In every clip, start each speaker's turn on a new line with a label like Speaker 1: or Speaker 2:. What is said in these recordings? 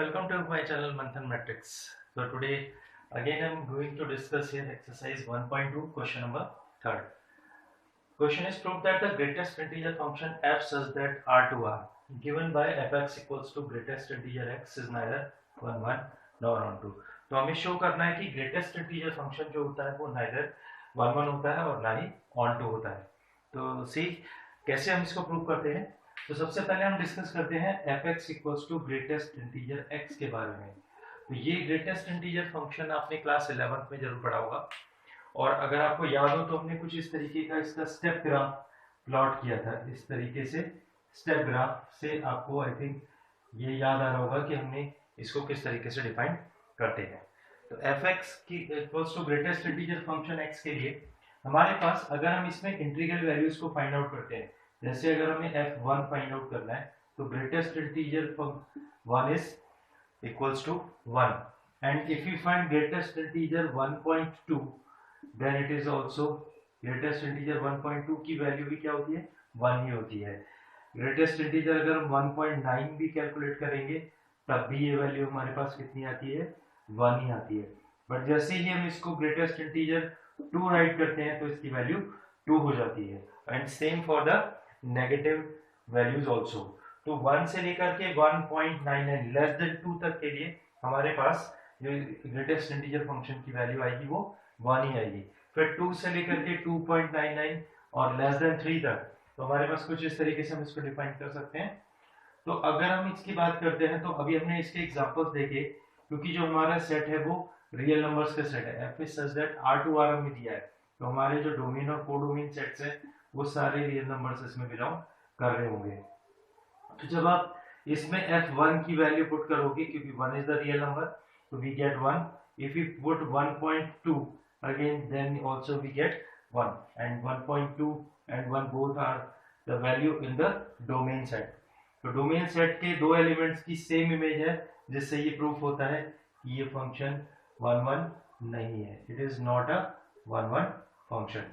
Speaker 1: welcome to my channel Manthan Matrix. So today again I'm going to discuss here exercise 1.2 question number 3rd. Question is prove that the greatest integer function f such that r to r given by fx equals to greatest integer x is neither 1 1 nor on 2. तो हमें show करना है कि greatest integer function जो होता है वो neither 1 1 होता है और ना ही ऑन 2 होता है. तो सी कैसे हम इसको प्रूव करते हैं. तो सबसे पहले हम डिस्कस करते हैं f x equals to greatest integer x के बारे में. तो ये ग्रेटेस्ट इंटीजर फंक्शन आपने क्लास 11th में जरूर पढ़ा होगा और अगर आपको याद हो तो हमने कुछ इस तरीके का इसका स्टेप ग्राफ प्लॉट किया था. इस तरीके से स्टेप ग्राफ से आपको आई थिंक ये याद आ रहा होगा कि हमने इसको किस तरीके से डिफाइन करते हैं. तो एफ एक्स की equals to greatest integer function x के लिए हमारे पास अगर हम इसमें इंटीग्रल वैल्यूज को फाइंड आउट करते हैं, जैसे अगर हमें f1 फाइंड आउट करना है तो greatest integer 1 is equals to 1 and if you find greatest integer 1.2 then it is also greatest integer 1.2 की वैल्यू भी क्या होती है 1 ही होती है. ग्रेटेस्ट इंटीजर अगर हम 1.9 भी कैलकुलेट करेंगे तब भी ये वैल्यू हमारे पास कितनी आती है 1 ही आती है. बट जैसे ही हम इसको ग्रेटेस्ट इंटीजर 2 राइट करते हैं तो इसकी वैल्यू 2 हो जाती है. And same for the negative values also. तो 1 से लेकर के 1.99 लेस देन 2 तक के लिए हमारे पास जो ग्रेटेस्ट इंटीजर फंक्शन की वैल्यू आएगी वो 1 ही आएगी. फिर 2 से लेकर के 2.99 और लेस देन 3 तक तो हमारे पास कुछ इस तरीके से हम इसको डिफाइन कर सकते हैं. तो अगर हम इसकी बात करते हैं तो अभी हमने इसके एग्जांपल्स देखे क्योंकि जो हमारा सेट है वो रियल नंबर्स का सेट है. F is such that R to R हमें दिया है तो हमारे जो डोमेन और कोडोमेन सेट्स है वो सारे रियल नंबर्स इसमें बिलोंग कर रहे होंगे. तो जब आप इसमें f1 की वैल्यू पुट करोगे क्योंकि 1 इज द रियल नंबर तो we get 1. If you put 1.2 again then also we get 1 and 1.2 and 1 both are the value in the domain set. तो डोमेन सेट के दो एलिमेंट्स की सेम इमेज है जिससे ये प्रूफ होता है कि ये फंक्शन 1 1 नहीं है. It is not a 1 1 function.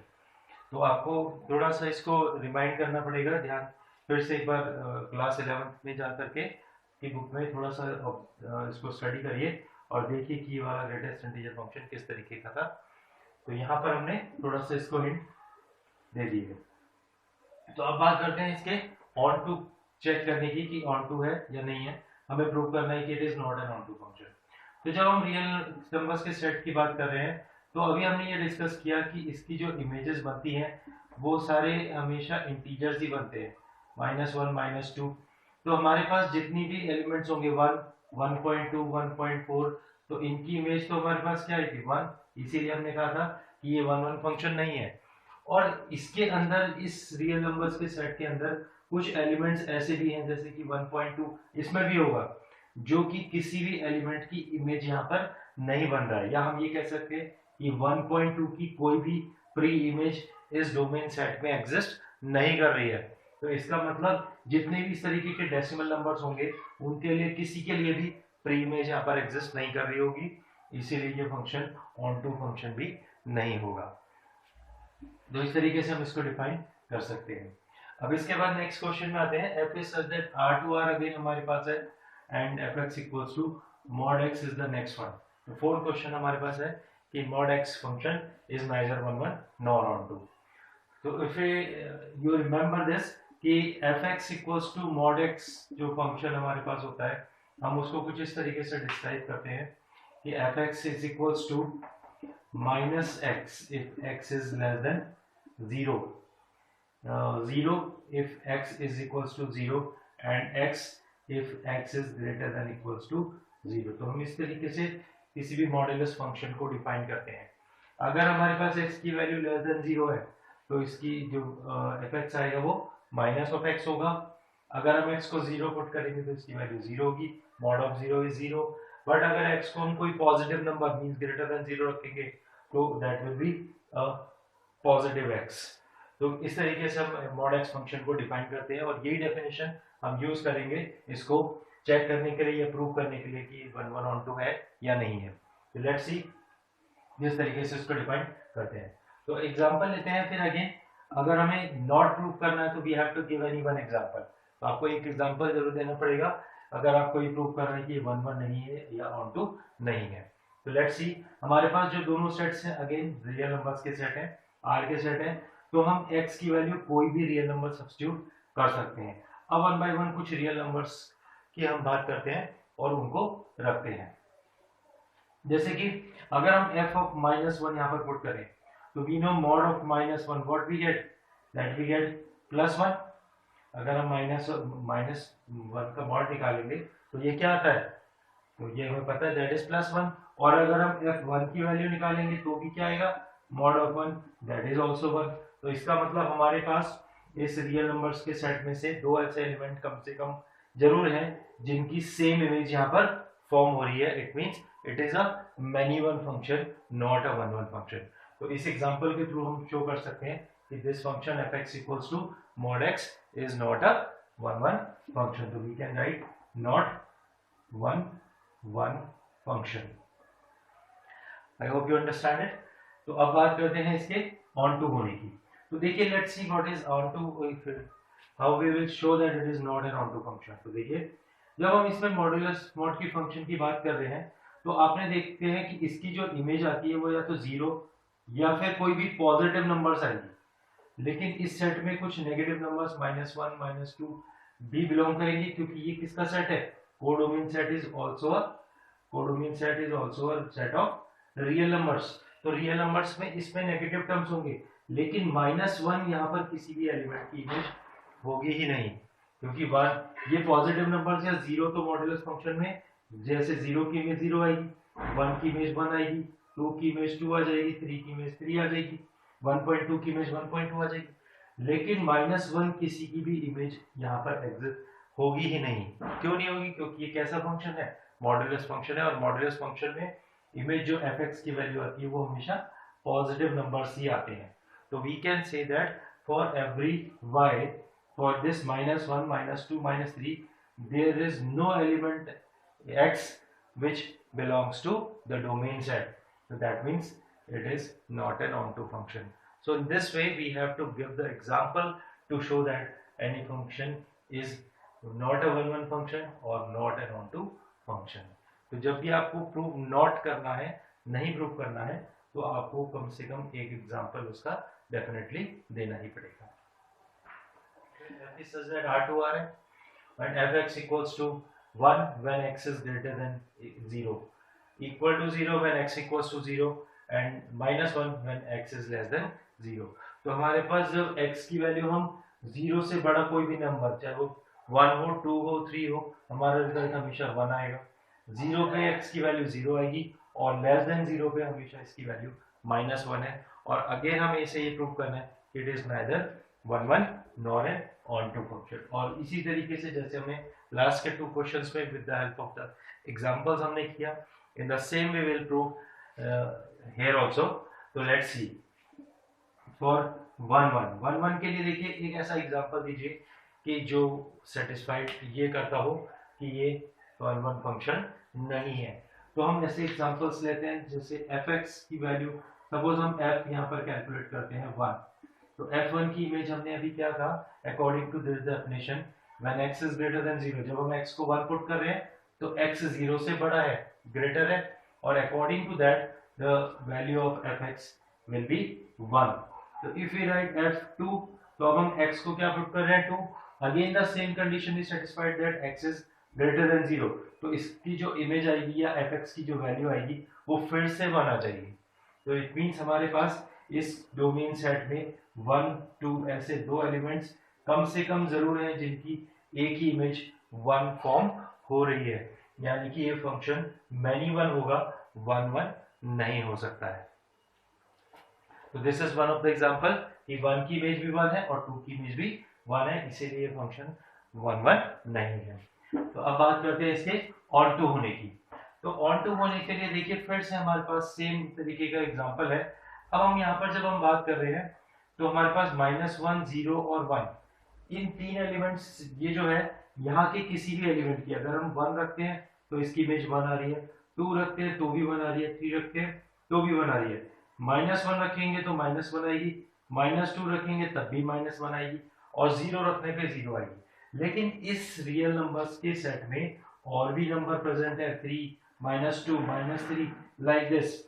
Speaker 1: तो आपको थोड़ा सा इसको रिमाइंड करना पड़ेगा. ध्यान फिर से एक बार क्लास 11th में जा करके की बुक में थोड़ा सा इसको स्टडी करिए और देखिए कि ये वाला ग्रेटेस्ट इंटीजर फंक्शन किस तरीके का था. तो यहाँ पर हमने थोड़ा सा इसको हिंट दे दिए. तो अब बात करते हैं इसके ऑन टू चेक करने की कि ऑन टू है या नहीं है. हमें प्रूव करना है कि it is not an onto function. तो जब हम रियल नंबर्स के सेट की बात कर रहे हैं तो अभी हमने ये डिस्कस किया कि इसकी जो इमेजेस बनती हैं वो सारे हमेशा इंटीजर्स ही बनते हैं -1 -2. तो हमारे पास जितनी भी एलिमेंट्स होंगे 1 1.2 1.4 तो इनकी इमेज तो हमारे पास क्या है 1. इसीलिए हमने कहा था कि ये 1 1 फंक्शन नहीं है. और इसके अंदर इस रियल नंबर्स के सेट के अंदर कुछ एलिमेंट्स ऐसे भी हैं जैसे कि 1.2 इसमें भी होगा जो कि किसी भी एलिमेंट की इमेज यहाँ पर नहीं बन रहा है. या हम ये कह सकते हैं कि 1.2 की कोई भी प्री इमेज इस डोमेन सेट में एग्जिस्ट नहीं कर रही है. तो इसका मतलब जितने भी इस तरीके के डेसिमल नंबर्स होंगे उनके लिए किसी के लिए भी प्री इमेज यहाँ पर एग्जिस्ट नहीं कर रही होगी. इसीलिए ये फंक्शन ऑन टू फंक्शन भी नहीं होगा. तो इस तरीके से हम इसको डिफाइन कर सकते हैं. अब इसके बाद नेक्स्ट क्वेश्चन में आते हैं. F is such that R to R again हमारे पास है and f x equals to mod x is the next one. तो फोर्थ क्वेश्चन हमारे पास है कि mod x function is neither 1 1 nor on 2. तो if you remember this कि f(x) equals to mod x जो फंक्शन हमारे पास होता है हम उसको कुछ इस तरीके से डिस्क्राइब करते हैं कि f(x) is equals to minus x if x is less than 0, 0 if x is equals to 0 and x if x is greater than equals to 0. तो हम इस तरीके से किसी भी मॉड्यूलस फंक्शन को डिफाइन करते हैं. अगर हमारे पास x की वैल्यू लेस देन 0 है तो इसकी जो f(x) आएगा वो माइनस ऑफ x होगा. अगर हम x को 0 पुट करेंगे तो इसकी वैल्यू 0 होगी. Mod of 0 is 0. बट अगर x को हम कोई positive number means greater than 0 रखेंगे तो that will be a positive x. तो इस तरीके से हम मॉड x फंक्शन को डिफाइन करते हैं और यही डेफिनेशन हम यूज करेंगे इसको चेक करने के लिए या प्रूव करने के लिए कि 1 1 on 2 है या नहीं है. तो लेट्स सी जिस तरीके से इसको डिफाइन करते हैं. तो एग्जांपल लेते हैं. फिर अगेन अगर हमें नॉट प्रूव करना है तो we have to give any one example. तो आपको एक एग्जांपल जरूर देना पड़ेगा अगर आपको ये प्रूव करना है कि ये 1 1 नहीं है या ऑन टू नहीं है। तो लेट्स सी, हमारे पास जो दोनों सेट्स हैं अगेन रियल नंबर्स के सेट हैं, आर के सेट हैं, तो हम x की वैल्यू कोई भी रियल नंबर सब्स्टिट्यूट कर सकते हैं। अब वन बाय वन कुछ रियल नंबर्स की हम बात करते हैं और उनको रखते हैं। जैसे कि अगर हम f ऑफ -1 यहाँ पर पुट करें तो we know mod of -1 what we get, that we get +1। अगर हम -1 का मॉड निकालेंगे तो ये क्या आता है, तो ये हमें पता है दैट इज +1। और अगर हम f1 की वैल्यू निकालेंगे तो भी क्या आएगा, mod of 1 that is also 1। तो इसका मतलब हमारे पास इस रियल नंबर्स के सेट में से दो ऐसे एलिमेंट कम से कम जरूर हैं जिनकी सेम इमेज यहाँ पर फॉर्म हो रही है। It means it is a many one function, not a one one function. तो इस एग्जांपल के थ्रू हम शो कर सकते हैं कि this function f(x) equals to mod x is not a one one function. So we can write not one one function. I hope you understand it. तो अब बात करते हैं इसके on to होने की। तो देखिए let's see what is on to, how we will show that it is not an on to function. तो देखिए जब हम इसमें मॉड्यूलस मॉड की फंक्शन की बात कर रहे हैं तो आपने देखते हैं कि इसकी जो इमेज आती है वो या तो 0 या फिर कोई भी पॉजिटिव नंबर्स आएंगे, लेकिन इस सेट में कुछ नेगेटिव नंबर्स -1 -2 भी बिलोंग करेंगे क्योंकि ये किसका सेट है, codomain set is also a set of real numbers. तो रियल नंबर्स में इसमें नेगेटिव टर्म्स होंगे, लेकिन -1 यहाँ पर किसी भी एलिमेंट की इमेज होगी ही नहीं, क्योंकि 1 ये पॉजिटिव नंबर्स या 0 तो मॉड्यूलस फंक्शन में जैसे 0 की इमेज 0 आएगी, 1 की इमेज 1 आएगी, 2 की इमेज 2 आ जाएगी, 3 की इमेज 3 आ जाएगी, 1.2 की इमेज 1.2 आ जाएगी। लेकिन -1 किसी की भी इमेज यहाँ पर एग्जिस्ट होगी ही नहीं। क्यों नहीं होगी, क्योंकि ये कैसा फंक्शन है, मॉड्यूलस फंक्शन है, और मॉड्यूलस फंक्शन में इमेज जो f(x) की वैल्यू आती है वो हमेशा पॉजिटिव नंबर्स ही आते हैं। तो we can say that for every y for this -1 -2 -3 there is no element x which belongs to the domain set, so that means it is not an onto function. So in this way we have to give the example to show that any function is not a one one function or not an onto function. तो जब भी आपको prove not करना है, नहीं prove करना है, तो आपको कम से कम एक एग्जांपल उसका डेफिनेटली देना ही पड़ेगा। f is such that R2R and f(x) equals to 1 when x is greater than 0, equal to 0 when x equals to 0 and -1 when x is less than 0। तो हमारे पास जब x की वैल्यू हम 0 से बड़ा कोई भी नंबर, चाहे वो 1 हो, 2 हो, 3 हो, हमारा रिजल्ट हमेशा 1 आएगा। 0 पे x की वैल्यू 0 आएगी और लेस देन 0 पे हमेशा इसकी वैल्यू -1 है। और अगेन हमें इसे ये प्रूव करना है कि it is neither 1 1 nor an onto function. और इसी तरीके से जैसे हमने लास्ट के 2 क्वेश्चंस में with the help of the examples हमने किया, in the same way will prove here also. तो लेट्स सी फॉर 1 1 1 1 के लिए देखिए एक ऐसा एग्जांपल दीजिए कि जो सेटिस्फाइड ये करता हो कि ये 1 1 फंक्शन नहीं है। तो हम ऐसे एग्जांपल्स लेते हैं, जैसे f(x) की वैल्यू, सपोज हम f यहाँ पर कैलकुलेट करते हैं 1, तो f1 की इमेज हमने अभी क्या कहा, according to this definition when x is greater than 0, जब हम x को 1 पुट कर रहे हैं तो x 0 से बड़ा है, ग्रेटर है, और according to that the value of f(x) will be 1। तो इफ वी राइट f2, तो अब हम x को क्या पुट कर रहे हैं 2, again the same condition is satisfied that x is greater than 0, तो इसकी जो इमेज आएगी या f(x) की जो वैल्यू आएगी वो फिर से 1 आ जाएगी। तो इट मींस हमारे पास इस डोमेन सेट में 1 2 ऐसे दो एलिमेंट्स कम से कम जरूर हैं जिनकी एक ही इमेज 1 फॉर्म हो रही है, यानी कि ये फंक्शन मैनी वन होगा, 1 1 नहीं हो सकता है। तो this is one of the example कि 1 की इमेज भी 1 है और 2 की इमेज भी 1 है, इसीलिए ये फंक्शन 1 1 नहीं है। तो अब बात करते हैं इसके ऑन टू होने की। तो ऑन टू होने के लिए देखिए फिर से हमारे पास सेम तरीके का एग्जांपल है। अब हम यहाँ पर जब हम बात कर रहे हैं तो हमारे पास -1 0 और 1, इन 3 एलिमेंट्स, ये जो है यहाँ के किसी भी एलिमेंट की अगर हम 1 रखते हैं तो इसकी इमेज 1 आ रही है, 2 रखते हैं तो भी 1 आ रही है, 3 रखते हैं तो भी 1 आ रही है, -1 रखेंगे तो -1 आएगी, -2 रखेंगे तब भी -1 आएगी, और 0 रखने पे 0 आएगी। लेकिन इस रियल नंबर्स के सेट में और भी नंबर प्रेजेंट है, 3, -2, -3, लाइक दिस।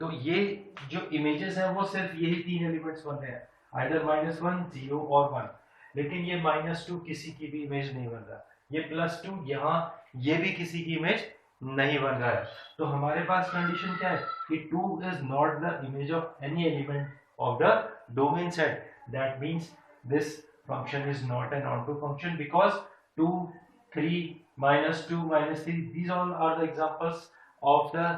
Speaker 1: तो ये जो इमेजेस हैं वो सिर्फ यही 3 एलिमेंट्स बन रहे हैं, आइदर -1, 0 और 1। लेकिन ये -2 किसी की भी इमेज नहीं बन रहा, ये +2 यहाँ ये भी किसी की इमेज नहीं बन रहा है। तो हमारे पास कंडीशन क्या है कि 2 is not the image of any element of the domain set. That means this function is not an onto function because 2, 3, -2, -3, these all are the examples of the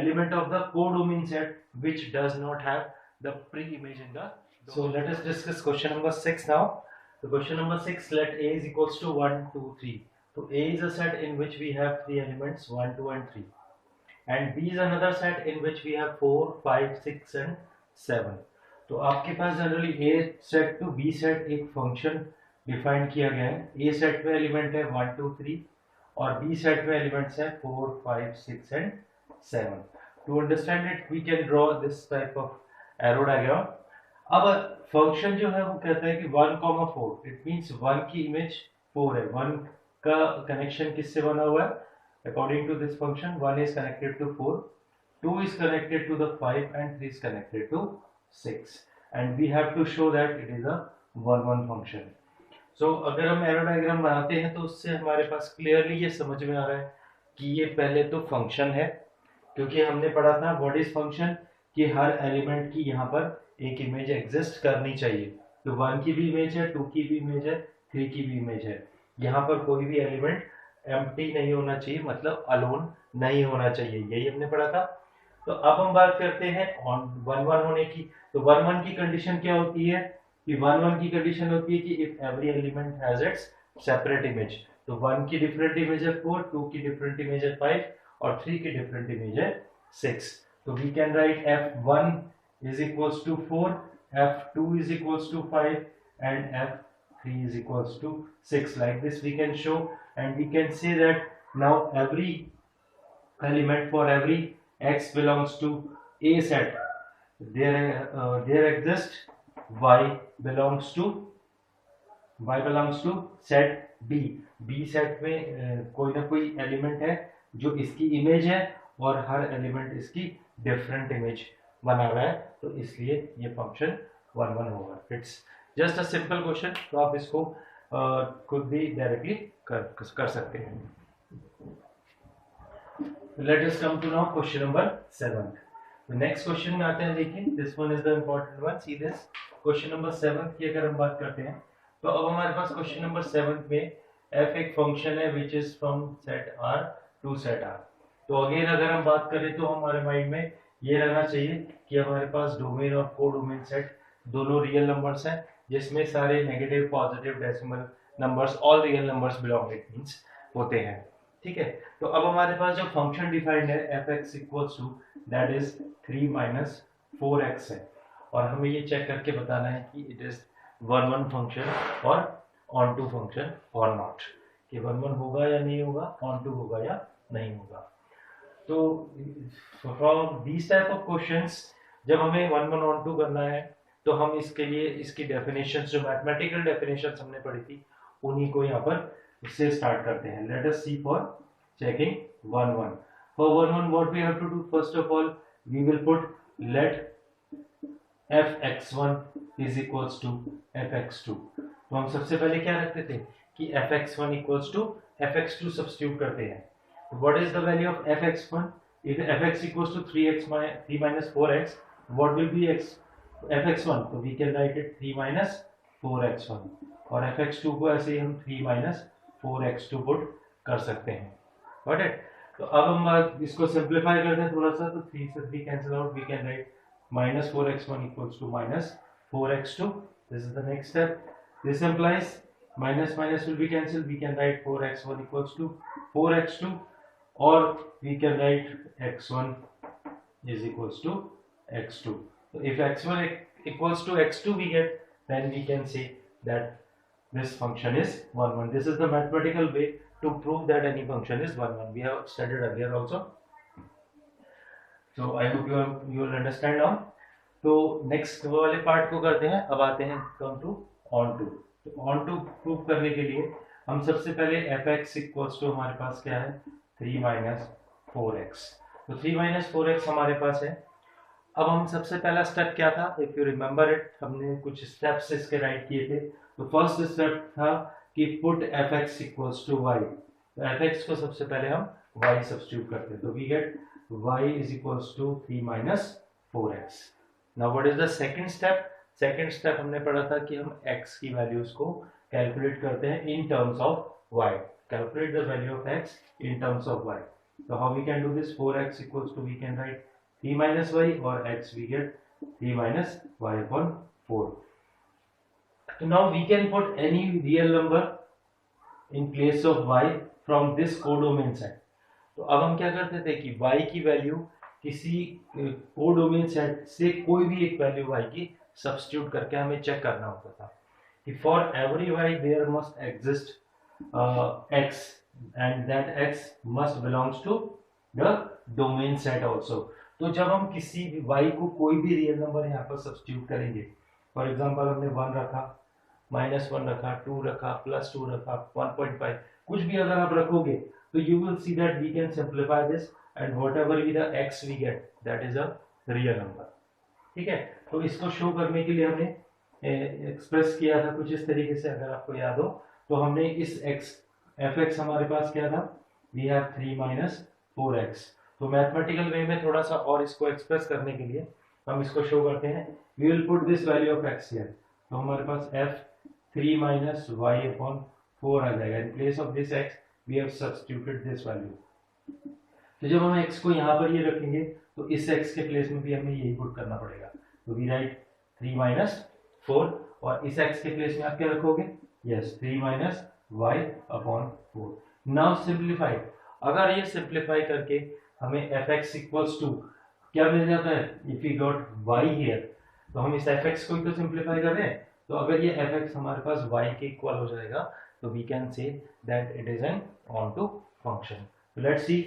Speaker 1: element of the codomain set which does not have the pre-image in the domain. So let us discuss question number 6 now. So question number 6, let A is equals to 1, 2, 3. So A is a set in which we have 3 elements 1, 2 and 3, and B is another set in which we have 4, 5, 6 and 7. तो आपके पास generally A set to B set एक function define किया गया है। ए set में element है 1, 2, 3 और बी सेट में एलिमेंट्स है 4, 5, 6 and 7। To understand it we can draw this type of arrow diagram. अब फंक्शन जो है वो कहता है कि 1, 4, इट मींस 1 की इमेज 4 है। 1 का कनेक्शन किससे बना हुआ है? According to this function 1 is connected to 4, 2 is connected to the 5 and 3 is connected to 6, and we have to show that it is a 1, 1 function. So अगर हम एरो डायग्राम बनाते हैं तो उससे हमारे पास क्लियरली ये समझ में आ रहा है कि ये पहले तो फंक्शन है, क्योंकि हमने पढ़ा था व्हाट इज फंक्शन कि हर एलिमेंट की यहाँ पर एक इमेज एग्जिस्ट करनी चाहिए। तो 1 की भी इमेज है, 2 की भी इमेज है, 3 की भी इमेज है। यहाँ पर कोई भी एलिमेंट एम्प्टी नहीं होना चाहिए, मतलब अलोन नहीं होना चाहिए, यही हमने पढ़ा था। तो अब हम बात करते हैं ऑन 1, 1 होने की। तो 1, 1 की कंडीशन क्या होती है कि 1, 1 की कंडीशन होती है कि if every element has its separate image. तो 1 की डिफरेंट इमेज है 4, 2 की डिफरेंट इमेज है 5 और 3 की डिफरेंट इमेज है 6। तो we can write f1 is equals to 4, f2 is equals to 5 and f3 is equals to 6. Like this we can show, and we can say that now every element for every x belongs to A set, there exists y belongs to set B। B set में कोई ना कोई element है जो इसकी image है और हर element इसकी डिफरेंट इमेज बना रहा है, तो इसलिए ये फंक्शन 1, 1 होगा। It's just a simple question, तो आप इसको खुद भी डायरेक्टली कर सकते हैं। Let us come to now question number 7. The next question में आते हैं, देखिए this one is the important one. See this question number 7 की अगर हम बात करते हैं तो अब हमारे पास question number 7 में f एक फंक्शन है which is from set R to set R। तो अगेन अगर हम बात करें तो हमारे माइंड में ये रहना चाहिए कि हमारे पास डोमेन और कोडोमेन सेट दोनों रियल नंबर्स हैं, जिसमें सारे negative positive decimal numbers all real numbers belong it means होते हैं। ठीक है, तो अब हमारे पास जो फंक्शन डिफाइंड है f(x) equals to that is 3 - 4x है, और हमें ये चेक करके बताना है कि इट इज 1, 1 फंक्शन और ऑन टू फंक्शन और नॉट, कि 1, 1 होगा या नहीं होगा, ऑन टू होगा या नहीं होगा। तो from these type of questions जब हमें 1, 1 ऑन टू करना है तो हम इसके लिए इसकी डेफिनेशंस जो मैथमेटिकल डेफिनेशंस हमने पढ़ी थी उन्हीं को यहाँ पर इससे स्टार्ट करते हैं। Let us see for checking 1, 1. For 1, 1 what we have to do? First of all we will put let fx1 is equals to fx2। तो हम सबसे पहले क्या रखते थे कि fx1 equals to fx2 substitute करते हैं। तो what is the value of fx1? If fx equals to 3 minus 4x, what will be fx1? तो we can write it 3 minus 4x1, और fx2 को ऐसे ही हम 3 minus 4x2 पुट कर सकते हैं। Got it? तो अब हम इसको सिंप्लीफाई करते हैं थोड़ा सा, तो 3 से 3 cancel out, we can write -4x1 equals to -4x2। This is the next step. This implies minus minus will be cancelled, we can write 4x1 equals to 4x2, or we can write x1 is equals to x2। So if x1 equals to x2 we get, then we can say that this function is 1, 1. This is the mathematical way to prove that any function is 1, 1. We have studied earlier also, so I hope you will understand now। तो next वाले part को करते हैं। अब आते हैं come to on to। तो on to prove करने के लिए हम सबसे पहले एफ एक्स इक्वल्स टू हमारे पास क्या है 3 माइनस 4x। तो 3 माइनस 4x हमारे पास है। अब हम सबसे पहला स्टेप क्या था, इफ यू रिमेम्बर इट, हमने कुछ स्टेप्स इसके राइट किए थे। तो फर्स्ट स्टेप था कि put f x equals to y. तो एफ एक्स को सबसे पहले हम y सब्स्टिट्यूट करते हैं, तो we get y is equals to 3 minus 4x। Now what is the second step? Second step हमने पढ़ा था कि हम x की वैल्यूज को कैलकुलेट करते हैं in terms of y। Calculate the value of x in terms of y। So how we can do this? 4x equals to, we can write 3 minus y, or x we get 3 minus y upon 4. So now we can put any real number in place of y from this codomain set. तो अब हम क्या करते थे कि y की value किसी codomain set से कोई भी एक वैल्यू y की सब्स्टिट्यूट करके हमें चेक करना होता था कि for every y there must exist x and that x must belongs to the domain set also. तो जब हम किसी भी y को कोई भी रियल नंबर यहाँ पर सब्स्टिट्यूट करेंगे, फॉर एग्जांपल हमने 1 रखा, -1 रखा, 2 रखा, +2 रखा, 1.5, कुछ भी अगर आप रखोगे तो you will see that we can simplify this and whatever be the x we get, that is a real number. ठीक है, तो इसको शो करने के लिए हमने एक्सप्रेस किया था कुछ इस तरीके से, अगर आपको याद हो तो हमने इस x एफ एक्स हमारे पास क्या था, वी हैव 3 माइनस 4x। तो मैथमेटिकल वे में थोड़ा सा और इसको एक्सप्रेस करने के लिए हम इसको शो करते हैं, we will put this value of x here. तो हमारे पास f 3 माइनस y अपॉन 4 आ जाएगा। In place of this x we have substituted this value. तो जब हम x को यहाँ पर ये रखेंगे तो इस x के प्लेस में भी हमें यही पुट करना पड़ेगा। तो वी राइट 3 माइनस 4, और इस x के प्लेस में आप क्या रखोगे, yes 3 minus y upon 4। Now simplify, अगर ये सिंप्लीफाई करके हमें एफ एक्स इक्वल्स टू क्या मिल जाता है, if you got y here, तो हम इस एफ एक्स को ही तो सिंप्लीफाई कर रहे हैं। तो अगर ये एफ एक्स हमारे पास y के इक्वल हो जाएगा तो we can say that it is an onto function. तो लेट्स सी,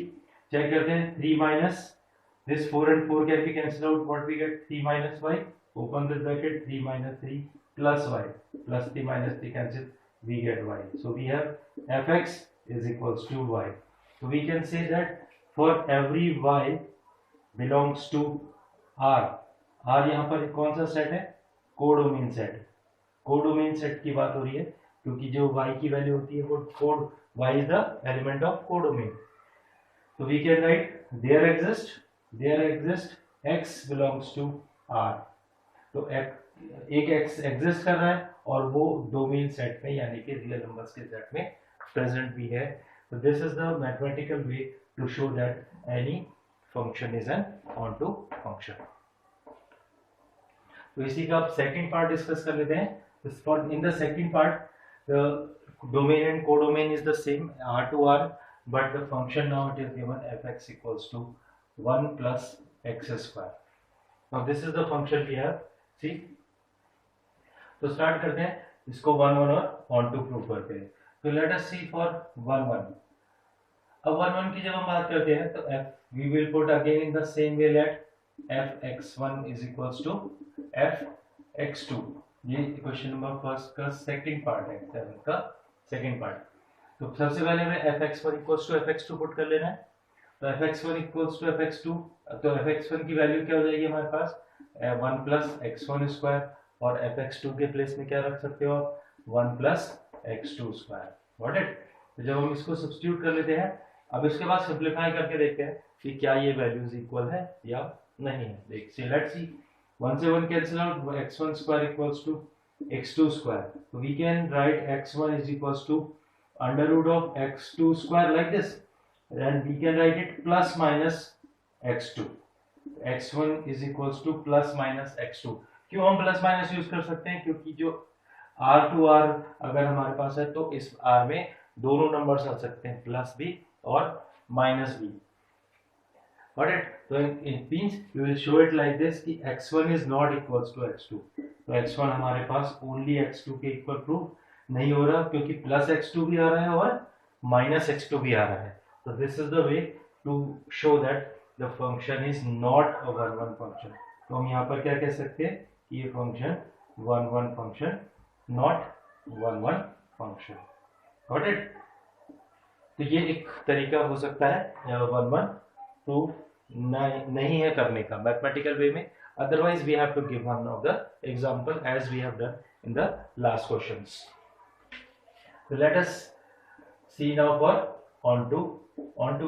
Speaker 1: चेक करते हैं। 3 minus this 4 and 4 can be cancel out, what we get 3 minus y, open the bracket, 3 minus 3 plus y, plus 3 minus 3 cancel, we get y. So we have fx is equals to y. So we can say that for every y belongs to R. R यहाँ पर कौन सा set है, codomain set. Codomain set की बात हो रही है क्योंकि जो y की वैल्यू होती है वो code, y is the element of codomain. So we can write there exist x belongs to R. तो एक x एग्जिस्ट कर रहा है और वो डोमेन सेट में यानी कि रियल नंबर्स के सेट में प्रेजेंट भी है। तो this is the mathematical way to show that any function is an onto function. तो इसी का आप सेकंड पार्ट डिस्कस कर लेते हैं। In the second part the domain and codomain is the same, R to R, but the function now it is given fx equals to 1 plus x square. Now this is the function we have, see। तो start करते हैं इसको 1 1 और on to prove करते हैं। तो let us see for 1 1। अब 1 1 की जब हम बात करते हैं तो f we will put again in the same way, let f(x1) is equals to f(x2). ये क्वेश्चन नंबर फर्स्ट का सेकंड पार्ट है, 7 का सेकंड पार्ट। तो सबसे पहले हमें fx1 equals to fx2 put कर लेना है। तो fx1 equals to fx2, तो fx1 की वैल्यू क्या हो जाएगी हमारे पास 1 plus x1 स्क्वायर, और fx2 के प्लेस में क्या रख सकते हो आप 1 plus x2 square, got it. तो जब हम इसको सब्स्टिट्यूट कर लेते हैं, अब इसके बाद सिंप्लीफाई करके देखते हैं कि क्या ये वैल्यूज इक्वल है या नहीं है। देख सी, लेट्स सी, 1 से 1 cancel out, x1 square equals to x2 square. तो we can write x1 is equals to under root of x2 square like this, and we can write it plus minus x2। x1 is equals to plus minus x2। क्यों हम plus minus use कर सकते हैं, क्योंकि जो R to R अगर हमारे पास है तो इस R में दोनों नंबर्स आ सकते हैं, प्लस भी और माइनस भी, गॉट इट। तो it means we will show it like this कि x1 is not equals to x2। तो x1 हमारे पास ओनली x2 के इक्वल प्रूफ नहीं हो रहा, क्योंकि प्लस x2 भी आ रहा है और माइनस x2 भी आ रहा है। तो this is the way to show that the function is not a one one function. तो हम यहाँ पर क्या कह सकते हैं कि ये function 1 1 function not one one function. Got it? तो ये एक तरीका हो सकता है वन वन प्रूफ नहीं है करने का मैथमेटिकल वे में, otherwise we have to give one of the example as we have done in the last questions. So let us see now for on to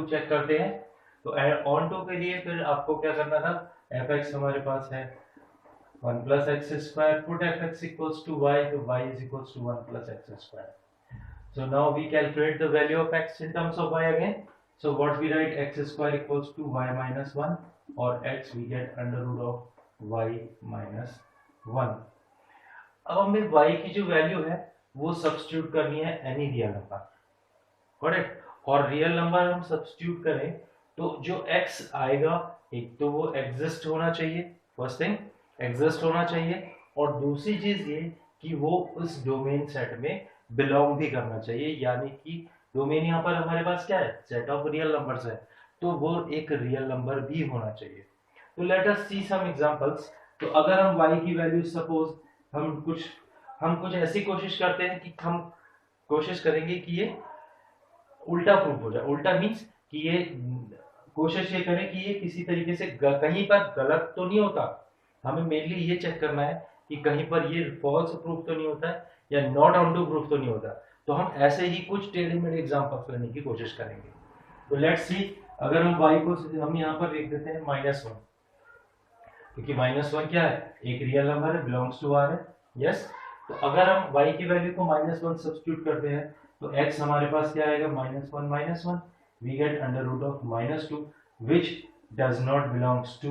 Speaker 1: check करते हैं। तो on to के लिए फिर आपको क्या करना था, fx हमारे पास है 1 plus x square, put fx equals to y, तो y is equals to 1 plus x square. So now we calculate the value of x in terms of y again. So what we write, x square equals to y minus 1, or x we get under root of y minus 1. अब हमें y की जो value है वो substitute करनी है any real number, correct? और real number हम सब्स्टिट्यूट करें तो जो x आएगा एक तो वो एग्जिस्ट होना चाहिए, फर्स्ट थिंग एग्जिस्ट होना चाहिए, और दूसरी चीज ये कि वो उस डोमेन सेट में बिलोंग भी करना चाहिए, यानी कि डोमेन यहाँ पर हमारे पास क्या है, सेट ऑफ रियल नंबर्स है, तो वो एक रियल नंबर भी होना चाहिए। तो लेट अस सी सम एग्जांपल्स। तो अगर हम y की वैल्यू सपोज हम कुछ ऐसी कोशिश करते हैं कि हम कोशिश करेंगे कि ये उल्टा प्रूफ हो जाए। उल्टा मीन्स कि ये कोशिश ये करें कि ये किसी तरीके से कहीं पर गलत तो नहीं होता। हमें मेनली ये चेक करना है कि कहीं पर ये फॉल्स प्रूफ तो नहीं होता है या नॉट ऑन टू प्रूफ तो नहीं होता। तो हम ऐसे ही कुछ टेढ़े मेढ़े एग्जांपल्स लेने की कोशिश करेंगे। तो लेट्स सी, अगर हम y को हम यहाँ पर लिख देते हैं -1, क्योंकि -1 क्या है, एक रियल नंबर है, बिलोंग्स टू r है, यस। तो अगर हम y की वैल्यू को -1 सब्स्टिट्यूट करते हैं तो x हमारे पास क्या आएगा, -1 we get under root of -2 which does not belongs to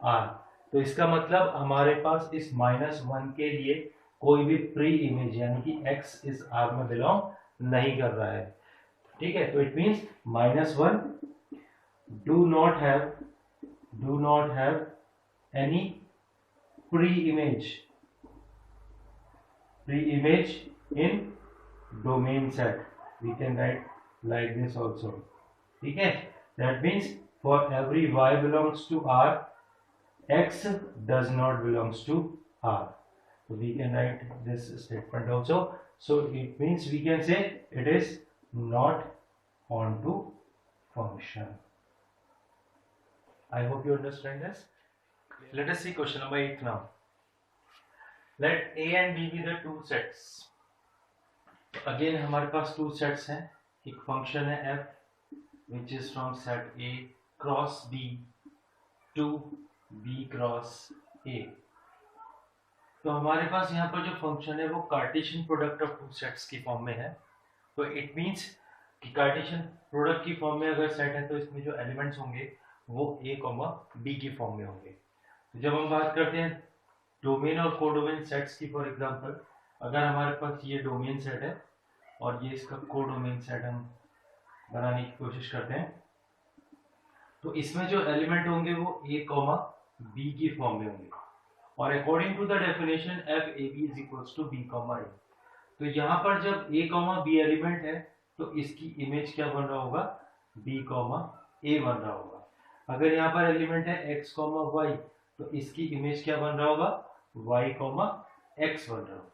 Speaker 1: r। तो इसका मतलब हमारे पास इस -1 के लिए कोई भी प्री इमेज यानी कि x इस R में बिलोंग नहीं कर रहा है, ठीक है। तो it means -1 do not have any pre image in domain set, we can write like this also, ठीक है। That means for every y belongs to R, x does not belongs to R. So we can write this statement also. So it means we can say it is not onto function. I hope you understand this. Let us see question number 8 now. Let A and B be the two sets. Again हमारे पास two sets हैं। एक function है f which is from set A cross B to B cross A। तो हमारे पास यहाँ पर जो function है वो Cartesian product of two sets की फॉर्म में है। तो इट मींस कि कार्टेशियन प्रोडक्ट की फॉर्म में अगर सेट है तो इसमें जो एलिमेंट्स होंगे वो A, B की फॉर्म में होंगे। तो जब हम बात करते हैं डोमेन और कोडोमेन सेट्स की, फॉर एग्जांपल अगर हमारे पास ये डोमेन सेट है और ये इसका कोडोमेन सेट हम बनाने की कोशिश करते हैं, तो इसमें जो एलिमेंट होंगे वो A, B की फॉर्म में होंगे, और according to the definition f a b is equals to b, a। तो यहाँ पर जब a, b एलिमेंट है तो इसकी इमेज क्या बन रहा होगा, b, a बन रहा होगा। अगर यहाँ पर एलिमेंट है x, y तो इसकी इमेज क्या बन रहा होगा, y, x बन रहा होगा।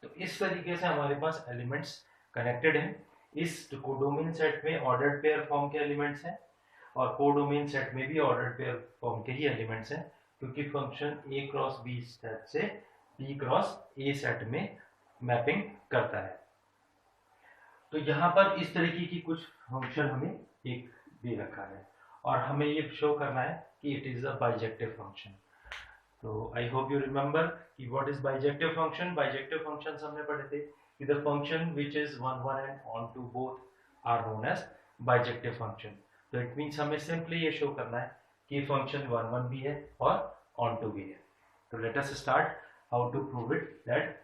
Speaker 1: तो इस तरीके से हमारे पास एलिमेंट्स कनेक्टेड हैं। इस कोडोमेन सेट में ऑर्डर्ड पेयर फॉर्म के एलिमेंट्स हैं और कोडोमेन सेट में भी ऑर्डर्ड पेयर फॉर्म के ही एलिमेंट्स हैं, क्योंकि function A cross B set से B क्रॉस A सेट में मैपिंग करता है। तो यहाँ पर इस तरीके की कुछ फंक्शन हमें एक दे रखा है और हमें ये शो करना है कि it is a bijective function. तो आई होप यू रिमेंबर कि what is bijective function. Bijective functions हमने पढ़े थे कि the function which is 1 1 and onto both are known as bijective function. तो इट मींस हमें सिंपली ये show करना है कि फंक्शन 1 1 भी है और ऑन टू भी है। तो let us start how to prove it that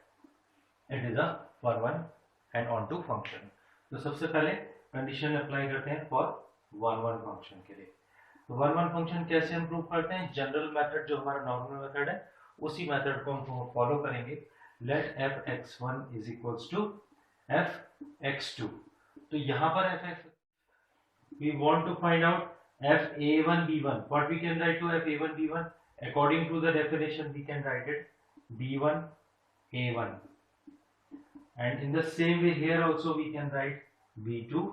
Speaker 1: it is a 1 1 and onto function. तो सबसे पहले कंडीशन अप्लाई करते हैं फॉर 1 1 फंक्शन के लिए। तो 1 1 फंक्शन कैसे हम प्रूव करते हैं, जनरल मेथड जो हमारा नॉर्मल मेथड है उसी मेथड को हम फॉलो करेंगे। Let f(x1) is equals to f(x2). तो यहाँ पर f(x) we want to find out f(a1) b1. What we can write to f(a1) b1? According to the definition we can write it b1 a1 and in the same way here also we can write b2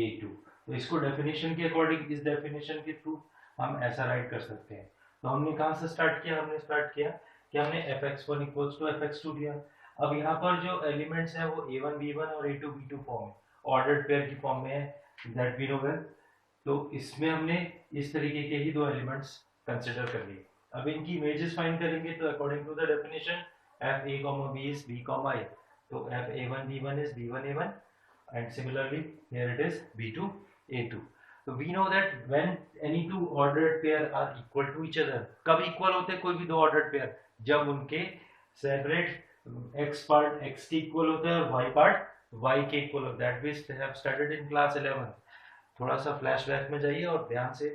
Speaker 1: a2. तो इसको definition के according, इस definition के through हम ऐसा right कर सकते हैं। तो हमने कहाँ से स्टार्ट किया, हमने स्टार्ट किया कि हमने fx1 इक्वल्स टू fx2 लिया। अब यहाँ पर जो एलिमेंट्स हैं वो a1 b1 और a2 b2 फॉर्म में, ऑर्डर्ड पेयर की फॉर्म में है, दैट वी नो वेल। तो इसमें हमने इस तरीके के ही दो एलिमेंट्स कंसिडर कर लिए। अब इनकी इमेजेस फाइंड करेंगे तो according to the definition f a comma b is b comma a, तो f a1 b1 is b1 a1, and similarly here it is b2 a2. So we know that when any two ordered pair are equal to each other, कब equal होते हैं कोई भी दो ordered pair, जब उनके separate x part x के equal होता है और y पार्ट y के इक्वल होता है। That we have studied in class 11। थोड़ा सा फ्लैशबैक में जाइए और ध्यान से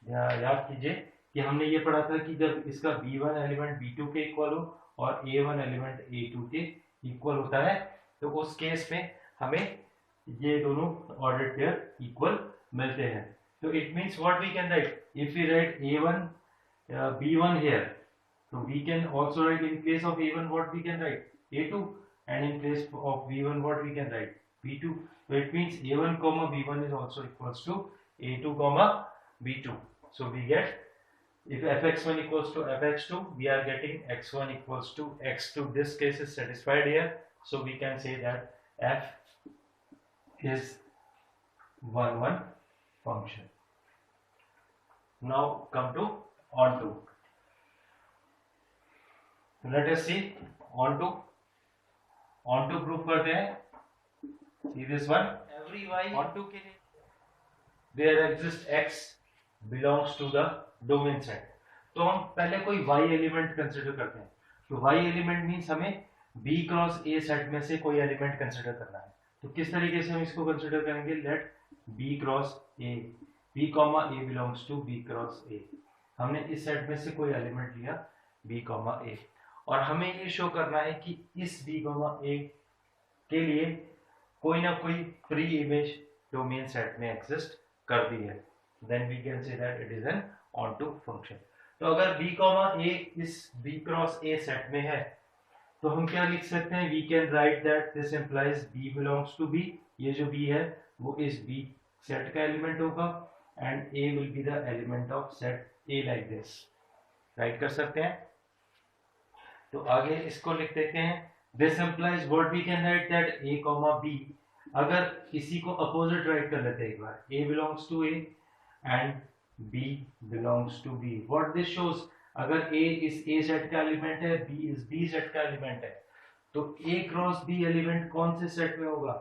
Speaker 1: याद कीजिए कि हमने ये पढ़ा था कि जब इसका b1 एलिमेंट b2 के इक्वल हो और a1 एलिमेंट a2 के इक्वल होता है, तो उस केस में हमें ये दोनों ऑर्डर्ड पेयर इक्वल मिलते हैं। तो it means what we can write, if we write a1 b1 here, so we can also write in place of a1 what we can write a2, and in place of b1 what we can write b2. So it means a1 comma b1 is also equals to a2 comma b2. So we get, if fx1 equals to fx2, we are getting x1 equals to x2. This case is satisfied here, so we can say that f is 1 1 function. Now come to onto. Let us see onto proof करते हैं। See this one, every y onto के लिए there exists x belongs to the domain set। तो हम पहले कोई y element consider करते हैं। तो y एलिमेंट मीन्स हमें b क्रॉस a सेट में से कोई एलिमेंट कंसिडर करना है। तो किस तरीके से हम इसको कंसिडर करेंगे, let b cross a, b comma a belongs to b cross a। हमने इस सेट में से कोई एलिमेंट लिया b कॉमा a, और हमें ये शो करना है कि इस b कॉमा a के लिए कोई ना कोई फ्री इमेज डोमेन सेट में एग्जिस्ट करती है। Then we can say that it is an onto function. तो अगर b कॉमा a इस b क्रॉस a सेट में है तो हम क्या लिख सकते हैं, we can write that this implies b belongs to b। ये जो b है वो इस b सेट का एलिमेंट होगा, and a will be the element of set a, like this write कर सकते हैं। तो आगे इसको लिख देते हैं, this implies what we can write that a comma b। अगर इसी को अपोजिट राइट कर लेते हैं एक बार, a belongs to a and b belongs to b। What this shows, अगर a इस a सेट का एलिमेंट है, b इस b सेट का एलिमेंट है, तो a क्रॉस b एलिमेंट कौन से सेट में होगा।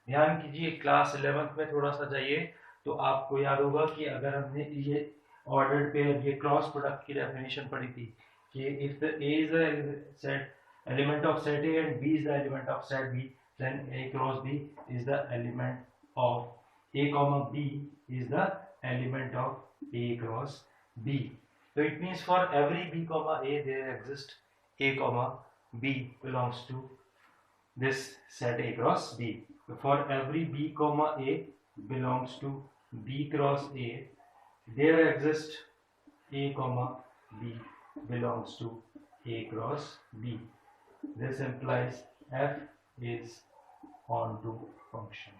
Speaker 1: ध्यान कीजिए, क्लास 11th में थोड़ा सा जाइए तो आपको याद होगा कि अगर हमने ये ऑर्डर्ड पेयर, ये क्रॉस प्रोडक्ट की डेफिनेशन पढ़ी थी कि if the a is the set element of set a and b is the element of set b, then a cross b is the element of a comma b is the element of a cross b. So it means for every b comma a there exists a comma b belongs to this set a cross b. So for every b comma a belongs to b cross a, there exists a comma b belongs to a cross b. This implies f is onto function.